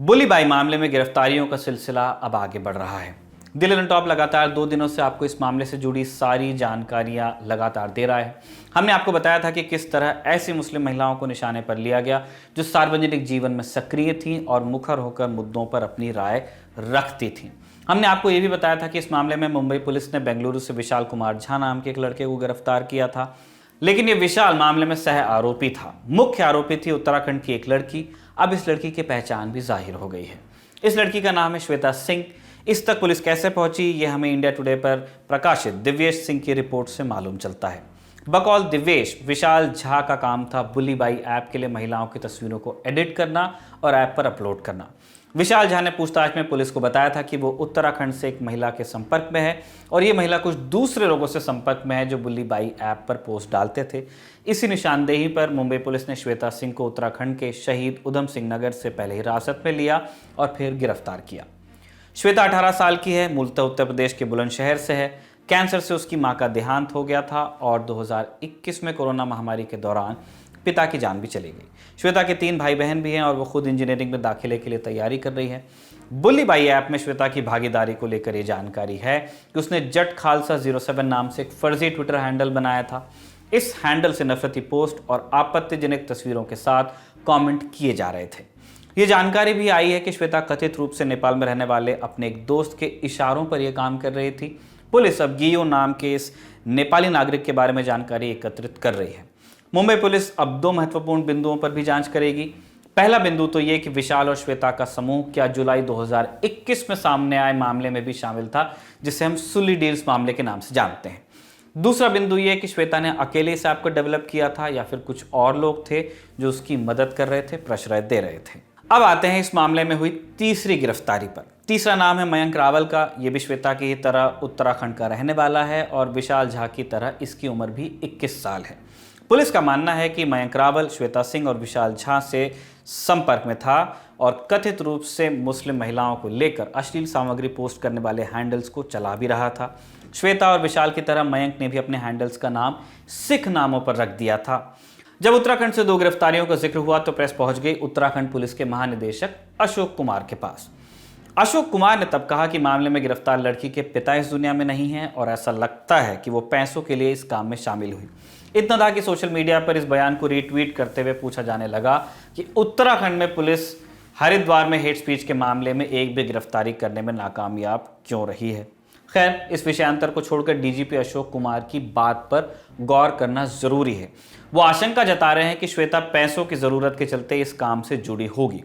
Bulli Bai मामले में गिरफ्तारियों का सिलसिला अब आगे बढ़ रहा है। दिल्ली ऑन टॉप लगातार 2 दिनों से आपको इस मामले से जुड़ी सारी जानकारियां लगातार दे रहा है। हमने आपको बताया था कि किस तरह ऐसी मुस्लिम महिलाओं को निशाने पर लिया गया जो सार्वजनिक जीवन में सक्रिय थीं और मुखर होकर मुद्दों पर अपनी राय रखती थीं। हमने आपको यह भी बताया था कि इस मामले में मुंबई पुलिस ने बेंगलुरु से विशाल कुमार झा नाम के एक लड़के को गिरफ्तार किया था, लेकिन ये विशाल मामले में सह आरोपी था। मुख्य आरोपी थी उत्तराखंड की एक लड़की। अब इस लड़की की पहचान भी जाहिर हो गई है। इस लड़की का नाम है श्वेता सिंह। इस तक पुलिस कैसे पहुंची, ये हमें इंडिया टुडे पर प्रकाशित दिव्येश सिंह की रिपोर्ट से मालूम चलता है। बकौल दिव्येश, विशाल झा का काम था बुलीबाई ऐप के लिए महिलाओं की तस्वीरों को एडिट करना और ऐप पर अपलोड करना। विशाल झा ने पूछताछ में पुलिस को बताया था कि वो उत्तराखंड से एक महिला के संपर्क में है और ये महिला कुछ दूसरे लोगों से संपर्क में है जो बुलीबाई ऐप पर पोस्ट डालते थे। इसी निशानदेही पर मुंबई पुलिस ने श्वेता सिंह को उत्तराखंड के शहीद उधम सिंह नगर से पहले हिरासत में लिया और फिर गिरफ्तार किया। श्वेता 18 साल की है, मूलतः उत्तर प्रदेश के बुलंदशहर से है। कैंसर से उसकी मां का देहांत हो गया था और 2021 में कोरोना महामारी के दौरान पिता की जान भी चली गई। श्वेता के 3 भाई बहन भी हैं और वो खुद इंजीनियरिंग में दाखिले के लिए तैयारी कर रही है। बुलीबाई ऐप में श्वेता की भागीदारी को लेकर ये जानकारी है कि उसने जट खालसा 07 नाम से एक फर्जी ट्विटर हैंडल बनाया था। इस हैंडल से नफरती पोस्ट और आपत्तिजनक तस्वीरों के साथ कमेंट किए जा रहे थे। ये जानकारी भी आई है कि श्वेता कथित रूप से नेपाल में रहने वाले अपने एक दोस्त के इशारों पर यह काम कर रही थी। पुलिस अब गियो नाम के इस नेपाली नागरिक के बारे में जानकारी एकत्रित कर रही है। मुंबई पुलिस अब 2 महत्वपूर्ण बिंदुओं पर भी जांच करेगी। पहला बिंदु तो यह कि विशाल और श्वेता का समूह क्या जुलाई 2021 में सामने आए मामले में भी शामिल था, जिसे हम सुली डील्स मामले के नाम से जानते हैं। दूसरा बिंदु यह कि श्वेता ने अकेले इस ऐप को डेवलप किया था या फिर कुछ और लोग थे जो उसकी मदद कर रहे थे, प्रश्रय दे रहे थे। अब आते हैं इस मामले में हुई तीसरी गिरफ्तारी पर। तीसरा नाम है मयंक रावल का। यह भी श्वेता की ही तरह उत्तराखंड का रहने वाला है और विशाल झा की तरह इसकी उम्र भी 21 साल है। पुलिस का मानना है कि मयंक रावल श्वेता सिंह और विशाल झा से संपर्क में था और कथित रूप से मुस्लिम महिलाओं को लेकर अश्लील सामग्री पोस्ट करने वाले हैंडल्स को चला भी रहा था। श्वेता और विशाल की तरह मयंक ने भी अपने हैंडल्स का नाम सिख नामों पर रख दिया था। जब उत्तराखंड से 2 गिरफ्तारियों का जिक्र हुआ तो प्रेस पहुंच गई उत्तराखंड पुलिस के महानिदेशक अशोक कुमार के पास। अशोक कुमार ने तब कहा कि मामले में गिरफ्तार लड़की के पिता इस दुनिया में नहीं हैं और ऐसा लगता है कि वो पैसों के लिए इस काम में शामिल हुई। इतना था कि सोशल मीडिया पर इस बयान को रीट्वीट करते हुए पूछा जाने लगा कि उत्तराखंड में पुलिस हरिद्वार में हेट स्पीच के मामले में एक भी गिरफ्तारी करने में नाकामयाब क्यों रही है। खैर, इस विषयांतर को छोड़कर डीजीपी अशोक कुमार की बात पर गौर करना जरूरी है। वो आशंका जता रहे हैं कि श्वेता पैसों की जरूरत के चलते इस काम से जुड़ी होगी।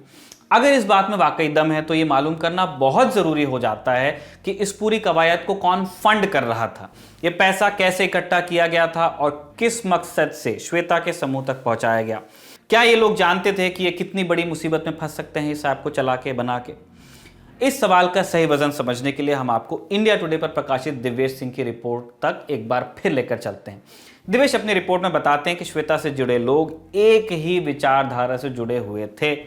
अगर इस बात में वाकई दम है तो ये मालूम करना बहुत जरूरी हो जाता है कि इस पूरी कवायद को कौन फंड कर रहा था, ये पैसा कैसे इकट्ठा किया गया था और किस मकसद से श्वेता के समूह तक पहुंचाया गया। क्या ये लोग जानते थे कि ये कितनी बड़ी मुसीबत में फंस सकते हैं इस ऐप को चला के बना के। इस सवाल का सही वजन समझने के लिए हम आपको इंडिया टुडे पर प्रकाशित दिव्येश सिंह की रिपोर्ट तक एक बार फिर लेकर चलते हैं। दिव्येश अपनी रिपोर्ट में बताते हैं कि श्वेता से जुड़े लोग एक ही विचारधारा से जुड़े हुए थे।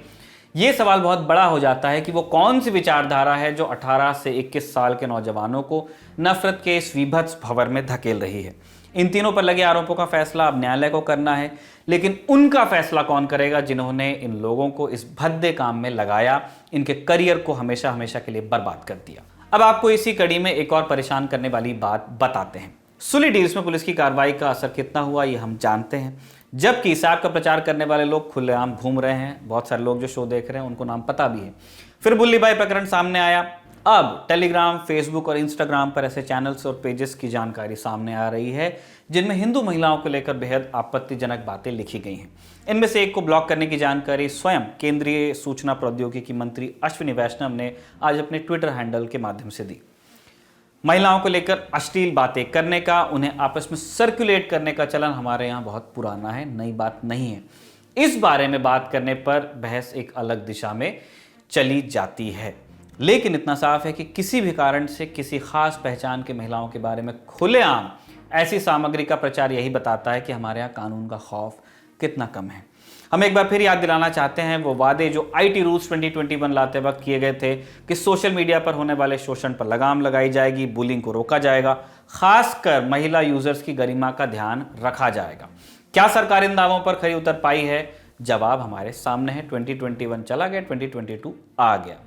ये सवाल बहुत बड़ा हो जाता है कि वो कौन सी विचारधारा है जो 18 से 21 साल के नौजवानों को नफरत के इस विभत्स भंवर में धकेल रही है। इन तीनों पर लगे आरोपों का फैसला अब न्यायालय को करना है, लेकिन उनका फैसला कौन करेगा जिन्होंने इन लोगों को इस भद्दे काम में लगाया, इनके करियर को हमेशा हमेशा के लिए बर्बाद कर दिया। अब आपको इसी कड़ी में एक और परेशान करने वाली बात बताते हैं। सुली डील्स में पुलिस की कार्रवाई का असर कितना हुआ ये हम जानते हैं। जबकि इस ऐप का प्रचार करने वाले लोग खुलेआम घूम रहे हैं, बहुत सारे लोग जो शो देख रहे हैं उनको नाम पता भी है। फिर बुलीबाई प्रकरण सामने आया। अब टेलीग्राम, फेसबुक और इंस्टाग्राम पर ऐसे चैनल्स और पेजेस की जानकारी सामने आ रही है जिनमें हिंदू महिलाओं को लेकर बेहद आपत्तिजनक बातें लिखी गई हैं। इनमें से एक को ब्लॉक करने की जानकारी स्वयं केंद्रीय सूचना प्रौद्योगिकी मंत्री अश्विनी वैष्णव ने आज अपने ट्विटर हैंडल के माध्यम से दी। महिलाओं को लेकर अश्लील बातें करने का, उन्हें आपस में सर्कुलेट करने का चलन हमारे यहाँ बहुत पुराना है, नई बात नहीं है। इस बारे में बात करने पर बहस एक अलग दिशा में चली जाती है, लेकिन इतना साफ है कि किसी भी कारण से किसी खास पहचान के महिलाओं के बारे में खुलेआम ऐसी सामग्री का प्रचार यही बताता है कि हमारे यहाँ कानून का खौफ कितना कम है। हम एक बार फिर याद दिलाना चाहते हैं वो वादे जो आईटी रूल्स 2021 लाते वक्त किए गए थे कि सोशल मीडिया पर होने वाले शोषण पर लगाम लगाई जाएगी, बुलिंग को रोका जाएगा, खासकर महिला यूजर्स की गरिमा का ध्यान रखा जाएगा। क्या सरकार इन दावों पर खरी उतर पाई है? जवाब हमारे सामने है। 2021 चला गया, 2022 आ गया।